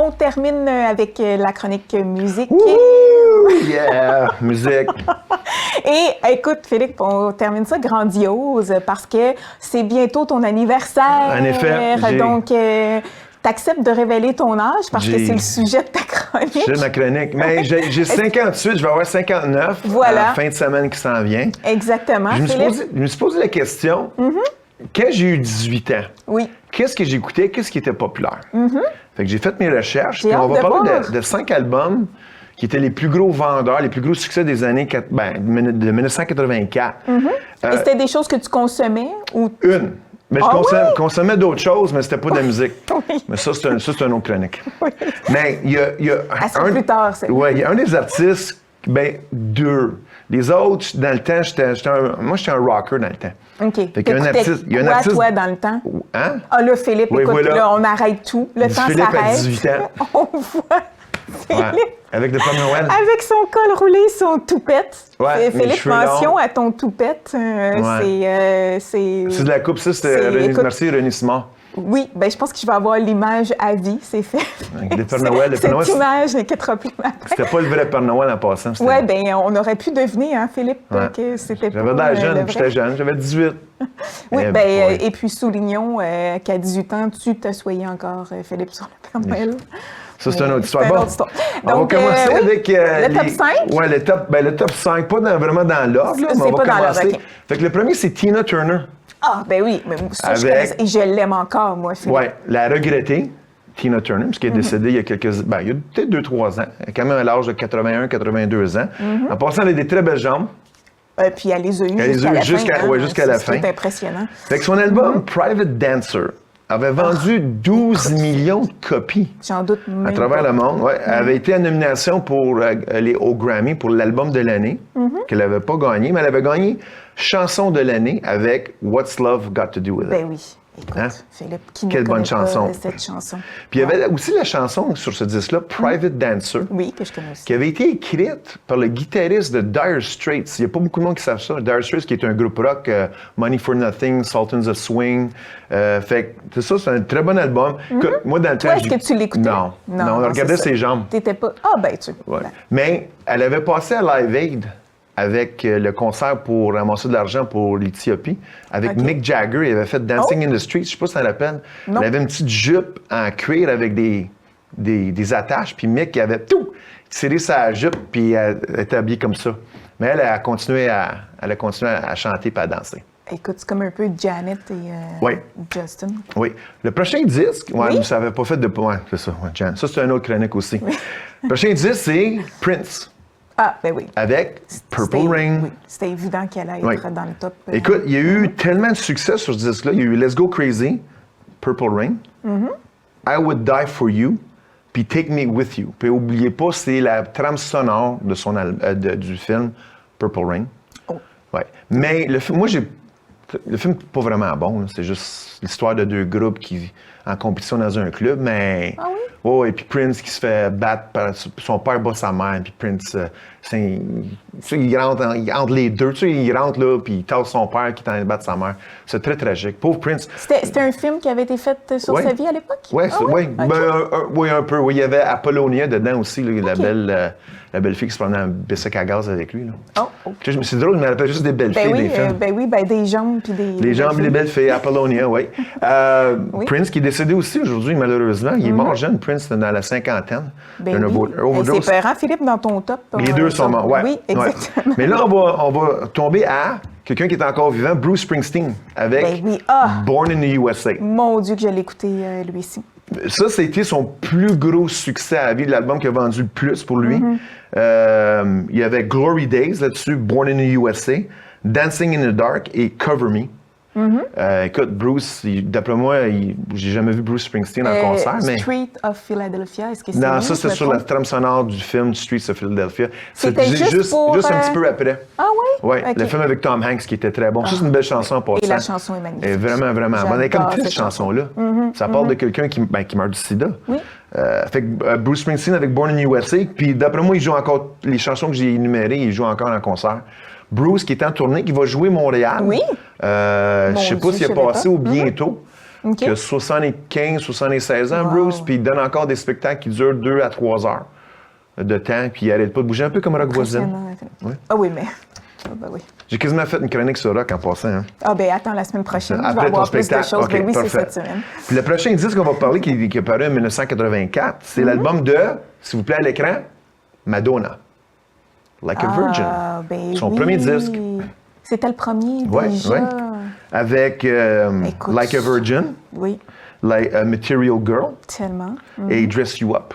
on termine avec la chronique musique. Ouh, yeah, musique. Et écoute, Philippe, on termine ça grandiose parce que c'est bientôt ton anniversaire. En effet. Donc, t'acceptes de révéler ton âge parce que c'est le sujet de ta chronique. C'est de ma chronique. Mais j'ai 58, je vais avoir 59 voilà. à la fin de semaine qui s'en vient. Exactement, Je me suis posé la question, quand j'ai eu 18 ans, oui. qu'est-ce que j'écoutais, qu'est-ce qui était populaire? Fait que j'ai fait mes recherches, puis J'ai on va hâte de parler voir. de 5 albums qui étaient les plus gros vendeurs, les plus gros succès des années de 1984. Et c'était des choses que tu consommais ou... Une. Mais je consommais d'autres choses, mais c'était pas de la musique. Oui. Mais ça, c'est une autre chronique. Oui. Mais il y a plus tard, c'est... Ouais, il y a un des artistes, deux. Les autres, dans le temps, moi, j'étais un rocker dans le temps. OK. Fait qu'il y a un artiste, il y a un artiste... toi, dans le temps? Hein? Ah là, Philippe, Oui, écoute, voilà. là, on arrête tout. Le temps Philippe s'arrête. à 18 ans. On voit Philippe Avec le Père Noël. avec son col roulé, son toupette. Ouais, mes Philippe, cheveux mention longs. à ton toupette. C'est de la coupe, ça, c'était merci René Simard. Oui, ben je pense que je vais avoir l'image à vie, c'est fait. Le Père Noël, le Père Noël, Cette image ne quittera plus ma tête. c'était pas le vrai Père Noël en passant. c'était- Oui, bien, on aurait pu deviner, hein, Philippe, Ouais. que c'était pas J'avais de la le jeune, vrai. j'étais jeune, j'avais 18. Oui, Eh, bien, boy. et puis soulignons qu'à 18 ans, tu t'assoyais encore, Philippe, sur le Père Noël. Ça, c'est une autre histoire. C'est une Bon, autre histoire. on Donc, va commencer oui, avec... le top 5? Oui, le top 5, pas vraiment dans l'ordre, là, mais C'est on va pas dans l'ordre, commencer. OK. Fait que le premier, c'est Tina Turner. Ah, ben oui, mais ça, je Avec- connais. Et je l'aime encore, moi, Philippe. Oui, la regrettée, Tina Turner, parce qu'elle est décédée il y a il y a peut-être 2-3 ans. Elle a quand même à l'âge de 81-82 ans. En passant, elle a des très belles jambes. Puis elle les a eues Elle les a eues jusqu'à la fin. C'est impressionnant. Fait que son album Private Dancer avait vendu 12 millions de copies J'en doute même à travers pas. le monde. Ouais, elle avait été en nomination pour au Grammy pour l'album de l'année, qu'elle n'avait pas gagné, mais elle avait gagné chanson de l'année avec What's Love Got to Do With It. Ben oui. Écoute, Hein? Philippe, qui Quelle ne bonne connaît pas chanson. cette chanson? Puis il y avait aussi la chanson sur ce disque-là, Private Dancer, Oui, que je connais aussi. qui avait été écrite par le guitariste de Dire Straits. Il n'y a pas beaucoup de monde qui savent ça. Dire Straits, qui est un groupe rock, Money for Nothing, Sultans of Swing. Fait que c'est un très bon album. Écoute, moi, dans le temps... Toi, est-ce que tu l'écoutais? Non. On regardait c'est ça. ses jambes. T'étais pas... Ah, ben, tu... Ouais. Mais elle avait passé à Live Aid avec le concert pour ramasser de l'argent pour l'Éthiopie. Avec OK. Mick Jagger, il avait fait Dancing in the Street, je sais pas si ça l'appelle. Non. Il avait une petite jupe en cuir avec des attaches, puis Mick il avait tout tiré sa jupe, puis elle était habillée comme ça. Mais elle a continué à chanter et à danser. Écoute, c'est comme un peu Janet et Oui. Justin. Oui. Le prochain disque, Oui. ça n'avait pas fait de... Ouais, c'est ça, Jan. Ça, c'est une autre chronique aussi. Le prochain disque, c'est Prince, Ah, ben oui. avec Purple C'était- Rain. Oui, c'était évident qu'elle allait Oui. être dans le top. Écoute, il y a eu tellement de succès sur ce disque-là. Il y a eu Let's Go Crazy, Purple Rain, I Would Die For You, puis Take Me With You. Puis n'oubliez pas, c'est la trame sonore de du film Purple Rain. Oh. Ouais. Mais le film, le film n'est pas vraiment bon. Là. C'est juste l'histoire de deux groupes qui en compétition dans un club, mais... Ah oui? Ouais, et puis Prince qui se fait battre par... Son père bat sa mère, puis Prince... il rentre entre les deux. Tu sais, il rentre là, puis il tasse son père qui est en train de battre sa mère. C'est très tragique. Pauvre Prince. C'était un film qui avait été fait sur Ouais. sa vie à l'époque? Oui, Ah oui? ouais. OK. Oui, un peu. Oui, il y avait Apollonia dedans aussi, là, la belle fille qui se promenait en bicycle à gaz avec lui. Là. Oh, OK. Tu sais, c'est drôle, mais elle appelle juste des belles Ben filles, oui, des films. des jambes puis des... Les jambes, les belles filles, Apollonia, oui. Oui. Prince qui est décédé aussi aujourd'hui, malheureusement. Il est mort jeune, Prince, dans la cinquantaine. Ben D'un oui. overdose. C'est peurant, Philippe, dans ton top. Les deux sont morts, ouais. Oui, exactement. Ouais. Mais là, on va tomber à quelqu'un qui est encore vivant, Bruce Springsteen, avec Ben oui, ah! Born in the USA. Mon Dieu, que je l'ai écouté, lui aussi. Ça a été son plus gros succès à la vie, l'album qui a vendu le plus pour lui. Il y avait Glory Days là-dessus, Born in the USA, Dancing in the Dark et Cover Me. Écoute, Bruce, d'après moi, j'ai jamais vu Bruce Springsteen en concert, mais... Street of Philadelphia, est-ce que c'est Non, lui, ça, je c'est me sur la trompe? trame sonore du film Streets of Philadelphia. C'était juste pour, un petit peu après. Ah oui? Oui, OK. le film avec Tom Hanks qui était très bon. Ça, c'est une belle chanson en passant. Et la chanson est magnifique. Elle est vraiment, vraiment bonne. Elle est comme J'adore toute cette cette chanson-là. Ça parle de quelqu'un qui meurt du sida. Oui. Fait que Bruce Springsteen avec Born in USA. Puis d'après moi, il joue encore les chansons que j'ai énumérées, il joue encore en concert. Bruce qui est en tournée, qui va jouer Montréal. Oui. Je sais Mon pas Dieu, s'il je est savais passé pas. ou bientôt. OK. qui a 75, 76 ans, Wow. Bruce, puis il donne encore des spectacles qui durent 2 à 3 heures de temps, puis il arrête pas de bouger, un peu comme Rock Voisine. Impressionnant, Philippe. Oui. Ah oui, mais... Ah ben oui. J'ai quasiment fait une chronique sur Rock en passant. Hein. Ah ben attends, la semaine prochaine, je vais Après ton avoir plus de spectacle. choses. OK, Ben oui, c'est parfait. cette semaine. Puis le prochain disque qu'on va parler, qui est paru en 1984, c'est l'album de, s'il vous plaît, à l'écran, Madonna. Like a Virgin. Ah, ben Son oui. premier disque. C'était le premier Ouais, déjà. ouais. Avec Écoute. Like a Virgin, Oui, like a Material Girl tellement. et Dress You Up.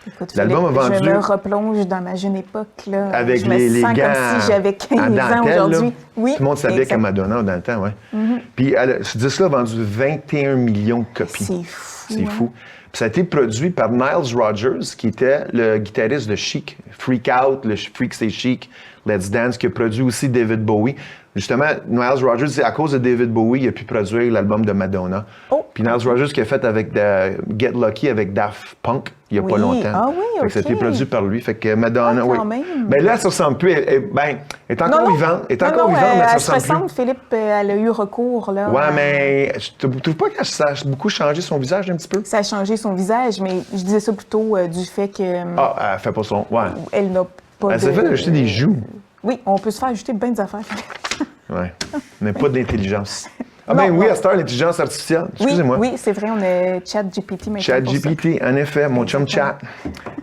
Écoute, L'album Philippe, a vendu- je me replonge dans ma jeune époque. Là. Avec je me les sens gants comme si j'avais 15 en ans dentelle, là. aujourd'hui. Oui, Tout le monde s'habillait exact. comme Madonna dans le temps, oui. Puis ce disque-là a vendu 21 millions de copies. C'est fou. C'est hein. fou. Puis ça a été produit par Nile Rodgers, qui était le guitariste de Chic. Freak Out, le Freak C'est Chic, Let's Dance, qui a produit aussi David Bowie. Justement, Nile Rodgers, c'est à cause de David Bowie, il a pu produire l'album de Madonna. Oh. Puis Nile Rodgers qui a fait avec Get Lucky avec Daft Punk il n'y a pas Oui. longtemps. Ah oui, Fait que ça a été OK. produit par lui. Fait que Madonna, Ah, oui. quand même. Ben là, ça ressemble plus. Elle est encore vivante. Elle est encore vivante, mais elle ça se ressemble ressemble, Philippe, elle a eu recours. Là, plus. Ouais, mais tu trouves pas qu'elle a beaucoup changé son visage un petit peu? Ça a changé son visage, mais je disais ça plutôt du fait que Ah, elle fait pas son. Ouais. elle n'a pas Elle s'est fait ajouter des joues. Oui, on peut se faire ajouter bien des affaires, Philippe. Ouais. Mais pas d'intelligence. Ah, Non, ben oui, non. à cette heure, l'intelligence artificielle. Excusez-moi. Oui, c'est vrai, on a ChatGPT maintenant. Chat pour ça. GPT, en effet, mon chum chat.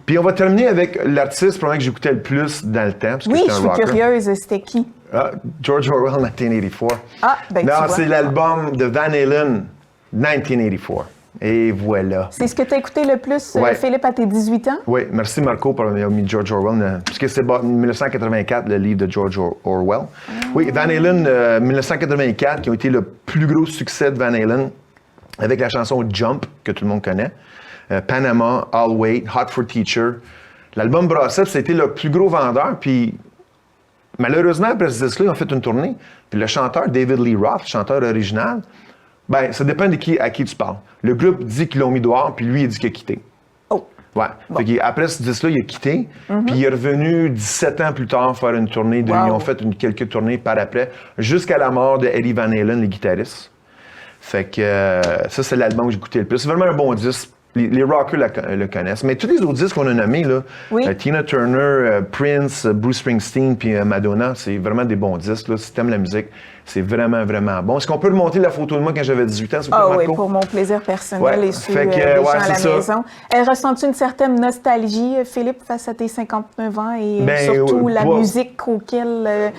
Puis on va terminer avec l'artiste probablement que j'écoutais le plus dans le temps. Parce que Oui, j'étais je un suis rocker. curieuse, c'était qui? Ah, George Orwell, 1984. Ah, ben tu Non, vois. c'est l'album de Van Halen, 1984. Et voilà. C'est ce que tu as écouté le plus, Ouais. Philippe, à tes 18 ans? Oui, merci Marco pour avoir mis George Orwell, puisque c'est 1984, le livre de George Orwell. Oui, Van Halen, 1984, qui ont été le plus gros succès de Van Halen, avec la chanson Jump, que tout le monde connaît, Panama, I'll Wait, Hot for Teacher. L'album Brassep, c'était le plus gros vendeur, puis malheureusement, après ce disque-là, ils ont fait une tournée, puis le chanteur David Lee Roth, chanteur original, ben ça dépend à qui tu parles. Le groupe dit qu'ils l'ont mis dehors, puis lui, il dit qu'il a quitté. Oh, Ouais. Fait qu'après ce disque-là, il a quitté. Puis il est revenu 17 ans plus tard faire une tournée. Wow. Ils ont fait quelques tournées par après, jusqu'à la mort de Eddie Van Halen, le guitariste. Fait que ça, c'est l'album que j'ai écouté le plus. C'est vraiment un bon disque. Les rockers le connaissent. Mais tous les autres disques qu'on a nommés, là, Oui. Tina Turner, Prince, Bruce Springsteen puis Madonna, c'est vraiment des bons disques. Là. Si t'aimes la musique, c'est vraiment, vraiment bon. Est-ce qu'on peut remonter la photo de moi quand j'avais 18 ans, s'il vous plaît, Ah oui, Marco? pour mon plaisir personnel Ouais. et ceux Fait que, des ouais, gens à c'est la ça. maison. Ressens-tu une certaine nostalgie, Philippe, face à tes 59 ans et Ben, surtout la pas- musique auquel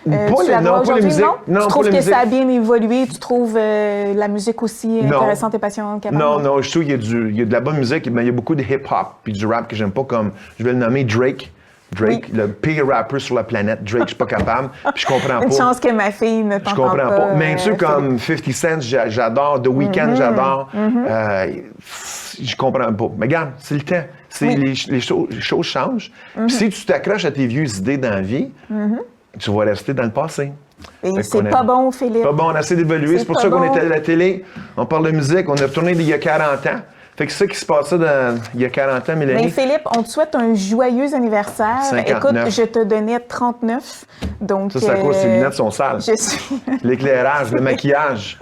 Pas tu les- la non, vois pas aujourd'hui? les musiques. Non? Non, Tu pas trouves les que musiques. ça a bien évolué? Tu trouves la musique aussi Non. intéressante et passionnante qu'avant? Non, non, je trouve qu'il y a de la bonne musique, mais il y a beaucoup de hip-hop puis du rap que j'aime pas, comme, je vais le nommer Drake. Drake, Oui. le pire rappeur sur la planète. Drake, je suis pas capable, puis je comprends Une pas. chance que ma fille ne Je t'entend comprends pas. Mais tu sais, Philippe. comme 50 Cent, j'adore. The Weeknd, j'adore. Je comprends pas. Mais regarde, c'est le temps. Oui. Les choses changent. Puis si tu t'accroches à tes vieilles idées dans la vie, tu vas rester dans le passé. Et Fait c'est qu'on a- pas bon, Philippe. Pas bon, on essaie d'évoluer. C'est C'est pour pas ça qu'on bon. était à la télé, on parle de musique, on est retourné il y a 40 ans. Fait que c'est ça qui se passait il y a 40 ans, Mélanie. Mais Philippe, on te souhaite un joyeux anniversaire. 59. Écoute, je te donnais 39. Donc, Ça, c'est à cause ses lunettes sont sales. je suis... L'éclairage, le maquillage.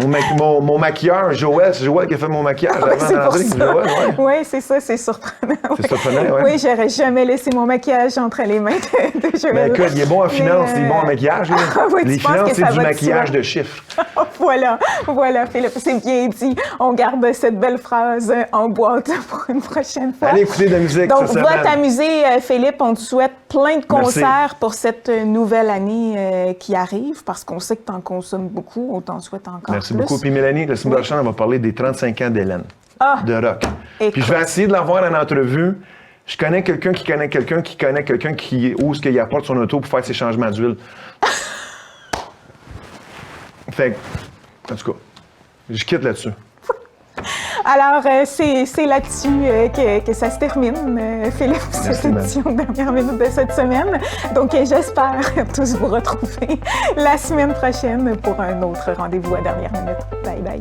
Mon maquilleur, Joël, c'est Joël qui a fait mon maquillage Oui, avant c'est pour d'entrer. ça. Joël, ouais. Oui, c'est ça, c'est surprenant. C'est surprenant, ouais. Oui, j'aurais jamais laissé mon maquillage entre les mains de Joël. Ben écoute, il est bon en finance, Mais, il est bon en maquillage. là. Ah oui, tu Les penses finances, que c'est ça du va de maquillage soi. de chiffres. Voilà, Philippe, c'est bien dit. On garde cette belle phrase en boîte pour une prochaine fois. Allez écouter de la musique, Donc, ça va s'appelle. t'amuser, Philippe. On te souhaite plein de Merci. concerts pour cette nouvelle année qui arrive, parce qu'on sait que tu en consommes beaucoup. On t'en souhaite encore Merci plus. beaucoup. Puis Mélanie, la semaine prochaine, on va parler des 35 ans d'Hélène, Ah! de rock. Écoute. Puis je vais essayer de l'avoir en entrevue. Je connais quelqu'un qui connaît quelqu'un qui connaît quelqu'un qui ose qu'il apporte son auto pour faire ses changements d'huile. Fait que, en tout cas, je quitte là-dessus. Alors, c'est là-dessus que ça se termine, Philippe, cette Mel. édition de dernière minute de cette semaine. Donc, j'espère tous vous retrouver la semaine prochaine pour un autre rendez-vous à dernière minute. Bye bye.